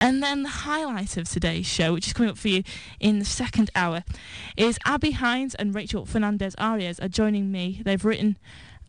And then the highlight of today's show, which is coming up for you in the second hour, is Abi Hines and Rachel Fernandez-Arias are joining me. They've written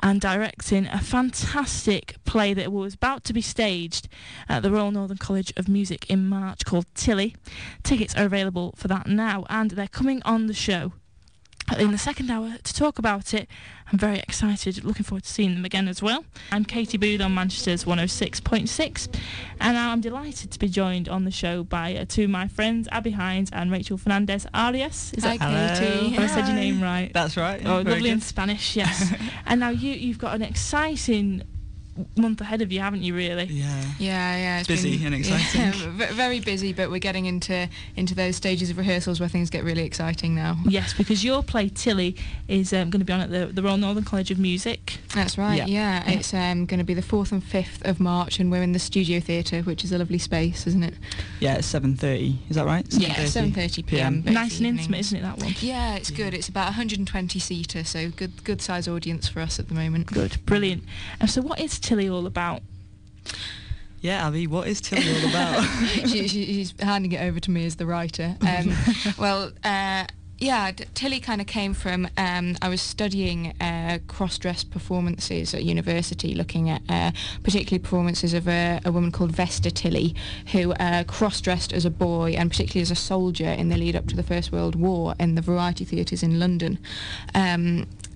and directing a fantastic play that was about to be staged at the Royal Northern College of Music in March called Tilley. Tickets are available for that now, and they're coming on the show in the second hour to talk about it. I'm very excited, looking forward to seeing them again as well. I'm Katy Booth on Manchester's 106.6, and I'm delighted to be joined on the show by two of my friends, Abi Hines and Rachel Fernandez-Arias. Hi, Katie. Have I said your name right? That's right. Oh, lovely in Spanish, yes. And now you've got an exciting month ahead of you, haven't you, really? Yeah. It's busy and exciting. Yeah, very busy, but we're getting into those stages of rehearsals where things get really exciting now. Yes, because your play Tilley is going to be on at the Royal Northern College of Music. That's right. Yeah. It's going to be the 4th and 5th of March, and we're in the Studio Theatre, which is a lovely space, isn't it? Yeah, it's 7:30. Is that right? 7:30 p.m. Nice and intimate, isn't it, that one? Yeah, it's good. It's about 120 seater, so good size audience for us at the moment. Good, brilliant. And so, what is Tilley all about? Yeah, Abby, what is Tilley all about? She's handing it over to me as the writer. Tilley kind of came from, I was studying cross-dress performances at university, looking at particularly performances of a woman called Vesta Tilley, who cross-dressed as a boy and particularly as a soldier in the lead up to the First World War in the variety theatres in London.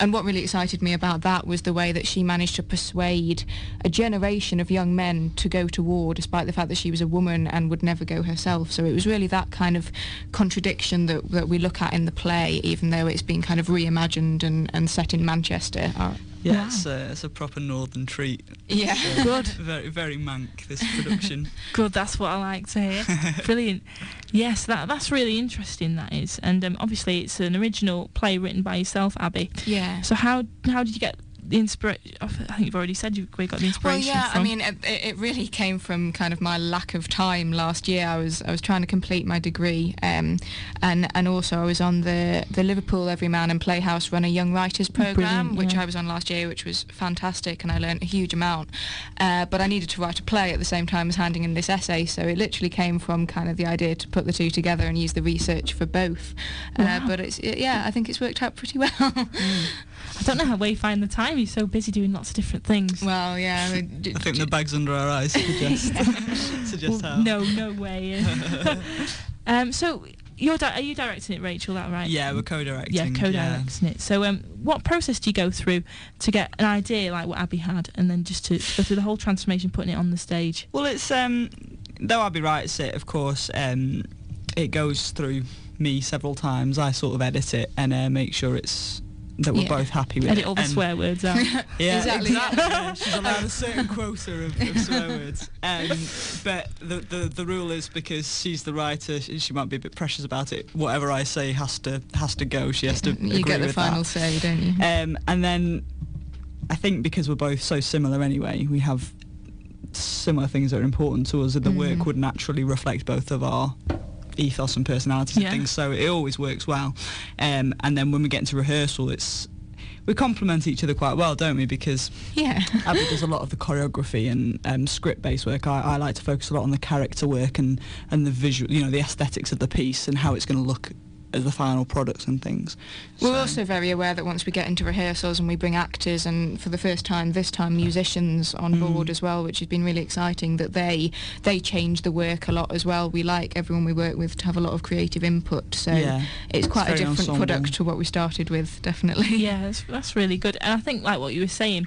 And what really excited me about that was the way that she managed to persuade a generation of young men to go to war, despite the fact that she was a woman and would never go herself. So it was really that kind of contradiction that we look at in the play, even though it's been kind of reimagined and set in Manchester. Yeah, it's a proper northern treat. Yeah. Good. Very, very mank, this production. Good, that's what I like to hear. Brilliant. Yes, that's really interesting, that is. And obviously it's an original play written by yourself, Abi. Yeah. So how did you get the inspiration? I think you've already said where you got the inspiration from. I mean, it really came from kind of my lack of time last year. I was trying to complete my degree, and also I was on the Liverpool Everyman and Playhouse run a Young Writers programme, which I was on last year, which was fantastic, and I learnt a huge amount. But I needed to write a play at the same time as handing in this essay, so it literally came from kind of the idea to put the two together and use the research for both. Wow. But I think it's worked out pretty well. I don't know where you find the time. You're so busy doing lots of different things. Well, yeah. I think the bags under our eyes suggest how. No way. So are you directing it, Rachel? That right? Yeah, we're co-directing. Yeah, co-directing it. So what process do you go through to get an idea like what Abi had, and then just to go through the whole transformation, putting it on the stage? Well, it's though Abi writes it, of course, it goes through me several times. I sort of edit it and make sure that we're both happy with Edit it. all the swear words out. Yeah, Exactly. Yeah, she's allowed a certain quota of swear words. But the rule is, because she's the writer, she might be a bit precious about it. Whatever I say has to go. She has to agree with that. You get the final say, don't you? And then I think because we're both so similar anyway, we have similar things that are important to us, that the work would naturally reflect both of our ethos and personalities and things, so it always works well. And then when we get into rehearsal, we complement each other quite well, don't we? Because Abi does a lot of the choreography and script-based work. I like to focus a lot on the character work and the visual, the aesthetics of the piece and how it's going to look as the final product and things. We're also very aware that once we get into rehearsals and we bring actors, and for the first time this time musicians on board as well, which has been really exciting, that they change the work a lot as well. We like everyone we work with to have a lot of creative input, so it's quite a different product to what we started with, definitely. Yeah, that's really good. And I think, like what you were saying,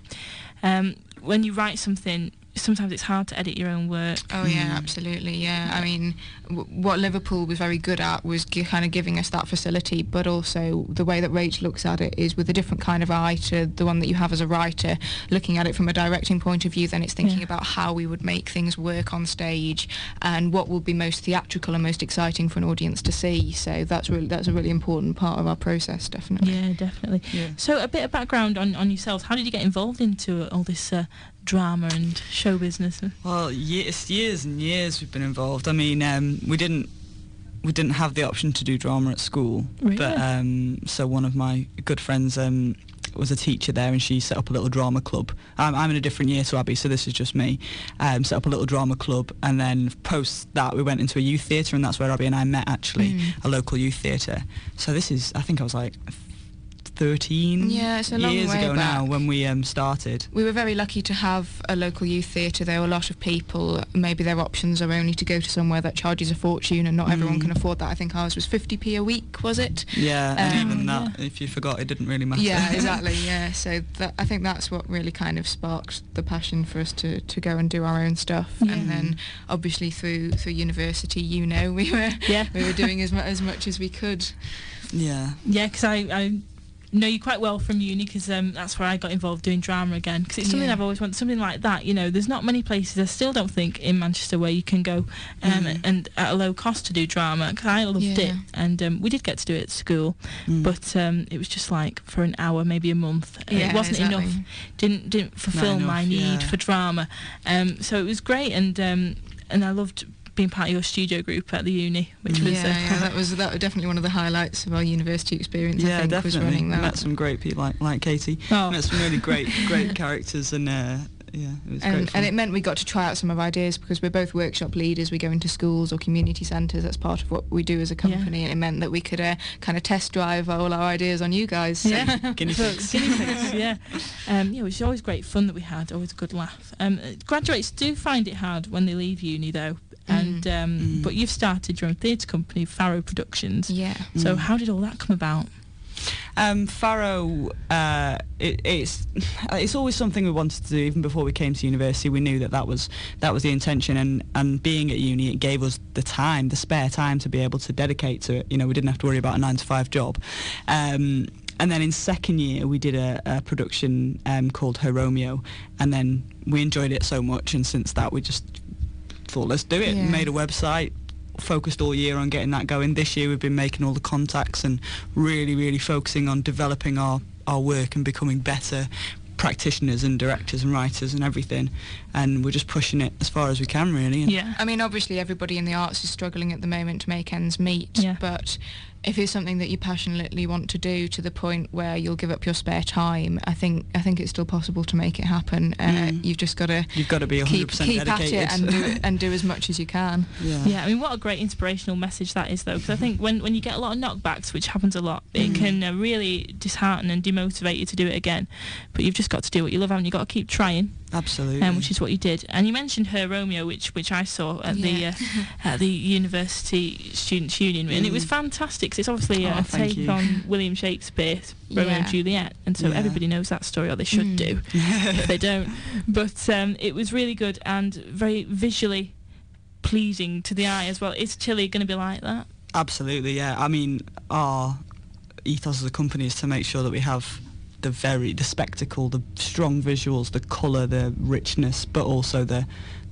when you write something, sometimes it's hard to edit your own work. Oh yeah, absolutely, yeah. I mean, what Liverpool was very good at was kind of giving us that facility, but also the way that Rach looks at it is with a different kind of eye to the one that you have as a writer. Looking at it from a directing point of view, then it's thinking about how we would make things work on stage and what will be most theatrical and most exciting for an audience to see. So that's a really important part of our process, definitely. Yeah, definitely. Yeah. So a bit of background on yourselves. How did you get involved into all this drama and show business? Well, it's years and years we've been involved. I mean, we didn't have the option to do drama at school, really? But so one of my good friends, was a teacher there, and she set up a little drama club. I'm in a different year to Abi, so this is just me. Set up a little drama club, and then post that we went into a youth theatre, and that's where Abi and I met, actually, a local youth theatre. So this is, I think I was like 13 it's a long years way ago back. now when we started. We were very lucky to have a local youth theatre. There were a lot of people, maybe their options are only to go to somewhere that charges a fortune, and not everyone can afford that. I think ours was 50p a week, was it? Yeah, and even that, if you forgot, it didn't really matter. Yeah, exactly, yeah. So I think that's what really kind of sparked the passion for us to go and do our own stuff. Yeah. And then obviously through university, we were doing as much as we could. Yeah. Yeah, because I know you quite well from uni, because that's where I got involved doing drama again, because it's something I've always wanted, something like that. There's not many places, I still don't think, in Manchester where you can go and at a low cost to do drama, because I loved it, and we did get to do it at school, but it was just like for an hour, maybe a month. It wasn't enough, didn't fulfil my need for drama, so it was great, and I loved being part of your studio group at the uni, which was that was definitely one of the highlights of our university experience. I think, definitely. was running that. Met some great people like Katy. Met some really great characters, and it was great fun. And it meant we got to try out some of our ideas, because we're both workshop leaders. We go into schools or community centres. That's part of what we do as a company, and it meant that we could kind of test drive all our ideas on you guys. Yeah, guinea pigs. Yeah. It was always great fun that we had. Always a good laugh. Graduates do find it hard when they leave uni, though. And but you've started your own theatre company, Faro Productions. Yeah. So how did all that come about? Faro, it's always something we wanted to do. Even before we came to university, we knew that was the intention, and being at uni, it gave us the spare time to be able to dedicate to it. We didn't have to worry about a 9-to-5 job. And then in second year, we did a production called Her Romeo, and then we enjoyed it so much, and since that we just thought, let's do it. Made a website, focused all year on getting that going. This year we've been making all the contacts and really, really focusing on developing our work and becoming better practitioners and directors and writers and everything, and we're just pushing it as far as we can, really. Yeah. I mean, obviously everybody in the arts is struggling at the moment to make ends meet, but if it's something that you passionately want to do to the point where you'll give up your spare time, I think it's still possible to make it happen. You've just got to be 100% dedicated. At it and do as much as you can. Yeah, I mean, what a great inspirational message that is, though, because I think when you get a lot of knockbacks, which happens a lot, it can really dishearten and demotivate you to do it again. But you've just got to do what you love, and you've got to keep trying. Absolutely. Which is what you did. And you mentioned Her Romeo, which I saw at the University Students' Union, and it was fantastic, because it's obviously a take on William Shakespeare's Romeo and Juliet, and so everybody knows that story, or they should do, if they don't. But it was really good and very visually pleasing to the eye as well. Is Tilley going to be like that? Absolutely, yeah. I mean, our ethos as a company is to make sure that we have the spectacle, the strong visuals, the colour, the richness, but also the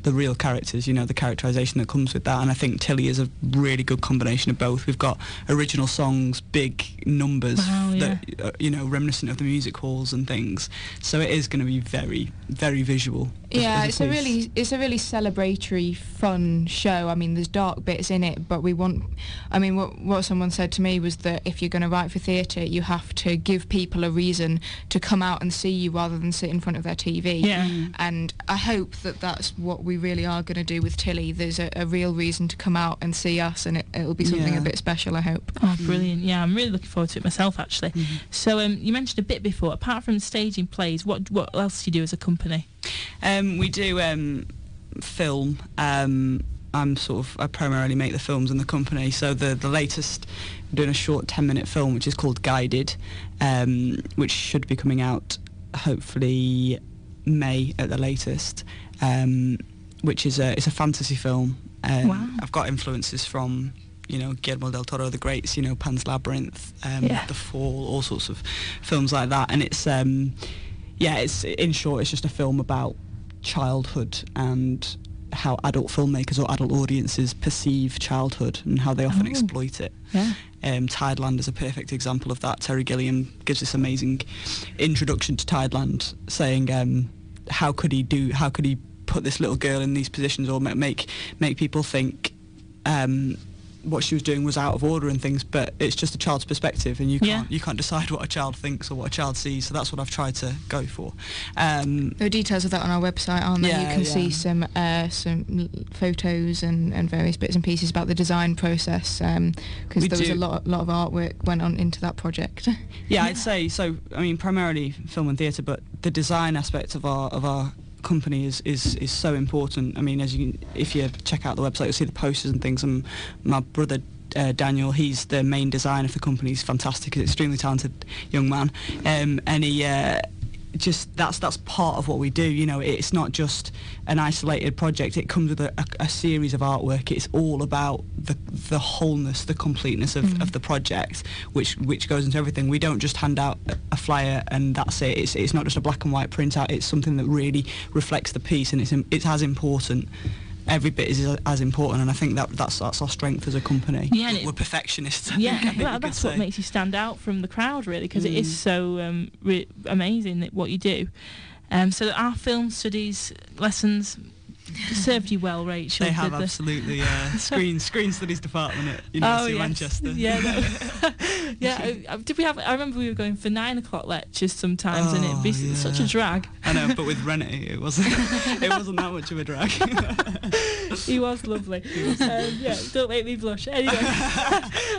real characters, the characterisation that comes with that. And I think Tilley is a really good combination of both. We've got original songs, big numbers that reminiscent of the music halls and things. So it is going to be very, very visual. Yeah, it's a really celebratory, fun show. I mean, there's dark bits in it, but we want. I mean, what someone said to me was that if you're going to write for theatre, you have to give people a reason to come out and see you rather than sit in front of their TV. Yeah. And I hope that that's what we really are going to do with Tilley. There's a real reason to come out and see us, and it'll be something a bit special, I hope. Oh, brilliant. Yeah, I'm really looking forward to it myself, actually. So you mentioned a bit before, apart from staging plays, what else do you do as a company? We do film. I primarily make the films in the company. So the latest, I'm doing a short 10-minute film which is called Guided, which should be coming out hopefully May at the latest, which is it's a fantasy film. Wow. I've got influences from Guillermo del Toro, the greats, Pan's Labyrinth, The Fall, all sorts of films like that. And it's it's in short, it's just a film about childhood and how adult filmmakers or adult audiences perceive childhood and how they often exploit it. Yeah. Tideland is a perfect example of that. Terry Gilliam gives this amazing introduction to Tideland, saying how could he put this little girl in these positions, or make people think what she was doing was out of order and things, but it's just a child's perspective, and you can't decide what a child thinks or what a child sees. So that's what I've tried to go for. There are details of that on our website, aren't there? You can see some photos and various bits and pieces about the design process, because there was a lot of artwork went on into that project. Yeah, I'd say so. I mean, primarily film and theatre, but the design aspect of our company is so important. I mean, if you check out the website, you'll see the posters and things. And my brother Daniel, he's the main designer for the company. He's fantastic, he's an extremely talented young man, and he just that's part of what we do. You know, it's not just an isolated project. It comes with a series of artwork. It's all about the wholeness, the completeness of the project, which goes into everything. We don't just hand out a flyer and that's it. It's not just a black and white printout. It's something that really reflects the piece, and it's as important. Every bit is as important, and I think that's our strength as a company. Yeah, we're perfectionists. That's what makes you stand out from the crowd, really, because it is so amazing what you do. So our film studies lessons served you well, Rachel. They have, absolutely. Screen studies department at University of Manchester. Did we have? I remember we were going for 9 o'clock lectures sometimes, and it'd be such a drag. I know, but with Rennie, it wasn't that much of a drag. He was lovely. Don't make me blush. Anyway,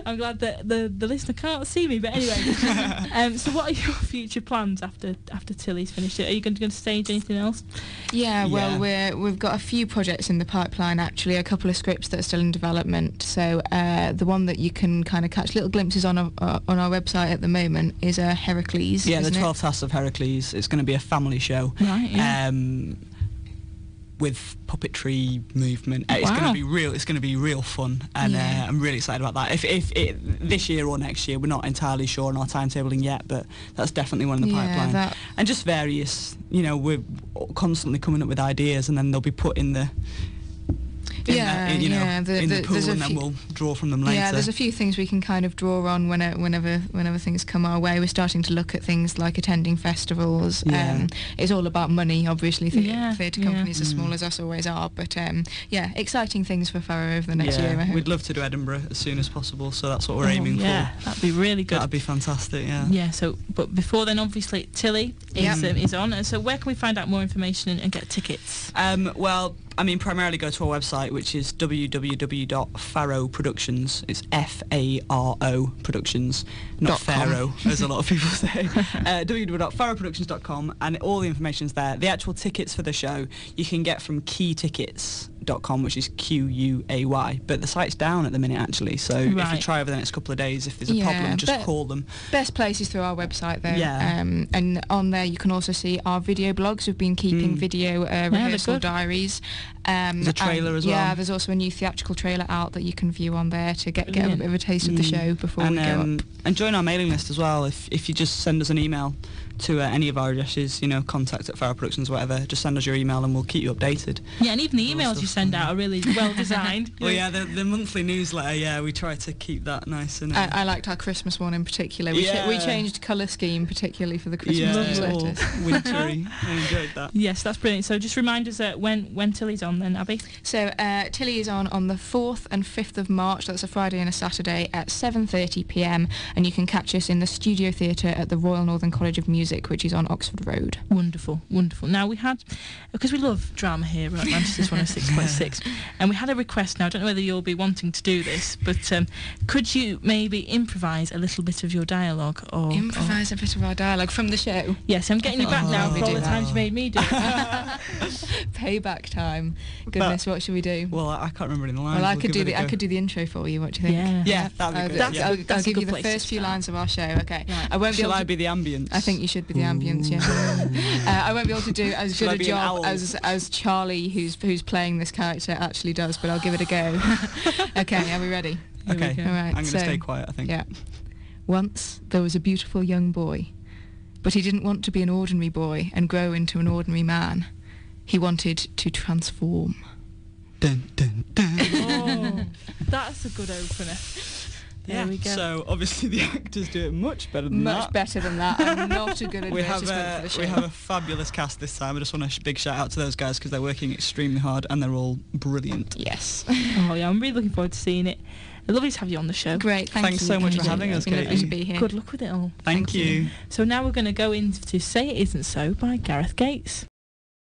I'm glad that the listener can't see me, but anyway. So what are your future plans after Tilley's finished it? Are you going to stage anything else? Yeah, well, we've got a few projects in the pipeline, actually, a couple of scripts that are still in development. So the one that you can kind of catch little glimpses on our website at the moment is Heracles. Yeah, the 12 Tasks of Heracles. It's going to be a family show. Right, yeah. With puppetry movement. It's going to be real. It's going to be real fun, and I'm really excited about that. If this year or next year, we're not entirely sure on our timetabling yet, but that's definitely one in the pipeline. And just various, we're constantly coming up with ideas, and then they'll be put in the pool, and then we'll draw from them later. Yeah, there's a few things we can kind of draw on whenever things come our way. We're starting to look at things like attending festivals. It's all about money, obviously. Theatre companies as small as us always are, but exciting things for Faro over the next year, I hope. We'd love to do Edinburgh as soon as possible, so that's what we're aiming for. Yeah, that'd be really good. That'd be fantastic, so, but before then, obviously, Tilley is on, and so where can we find out more information and get tickets? Well, I mean, primarily go to our website, which is www.faro Productions. It's Faro Productions, not Pharaoh, as a lot of people say. www.faroproductions.com, and all the information's there. The actual tickets for the show you can get from keytickets.com, which is Quay, but the site's down at the minute, actually, so if you try over the next couple of days, if there's a problem, just call them. Best place is through our website, though. And on there you can also see our video blogs. We've been keeping video rehearsal diaries. There's a trailer as well. Yeah, there's also a new theatrical trailer out that you can view on there to get a bit of a taste of the show before we go up. And join our mailing list as well. If you just send us an email to any of our addresses, contact at Faro Productions, whatever, just send us your email and we'll keep you updated. Yeah, and even the emails you send out are really well designed. Well, the monthly newsletter, we try to keep that nice. And I liked our Christmas one in particular. We changed colour scheme particularly for the Christmas newsletters. Wintry. I enjoyed that. Yes, that's brilliant. So just remind us when Tilley's on then, Abby. So Tilley is on the 4th and 5th of March. That's a Friday and a Saturday at 7:30 p.m. and you can catch us in the Studio Theatre at the Royal Northern College of Music, which is on Oxford Road. Wonderful. Now we had, because we love drama here at Manchester's 106.6, and we had a request. Now I don't know whether you'll be wanting to do this, but could you maybe improvise a little bit of your dialogue? Improvise a bit of our dialogue from the show? Yes, I'm getting you back now for all the times you made me do it. Payback time. Goodness, what should we do? Well, I can't remember any lines. Well, I could do the intro for you. What do you think? Yeah, that'd be good. I'll give you the first few lines of our show. Okay. Right. Shall I be the ambience? I think you should be the ambience. Yeah. I won't be able to do as good a job as Charlie, who's playing this character, actually does, but I'll give it a go. Okay, are we ready? Okay. All right. I'm going to stay quiet, I think. Yeah. Once there was a beautiful young boy, but he didn't want to be an ordinary boy and grow into an ordinary man. He wanted to transform. Dun, dun, dun. Oh, that's a good opener. There we go. So obviously the actors do it much better than that. Much better than that. I'm not a good advertisement for the show. We have a fabulous cast this time. I just want a big shout out to those guys because they're working extremely hard and they're all brilliant. Yes. Oh yeah, I'm really looking forward to seeing it. Lovely to have you on the show. Great, Thanks so much for having us, Lovely Katie. to be here. Good luck with it all. Thank you. So now we're going to go into Say It Isn't So by Gareth Gates.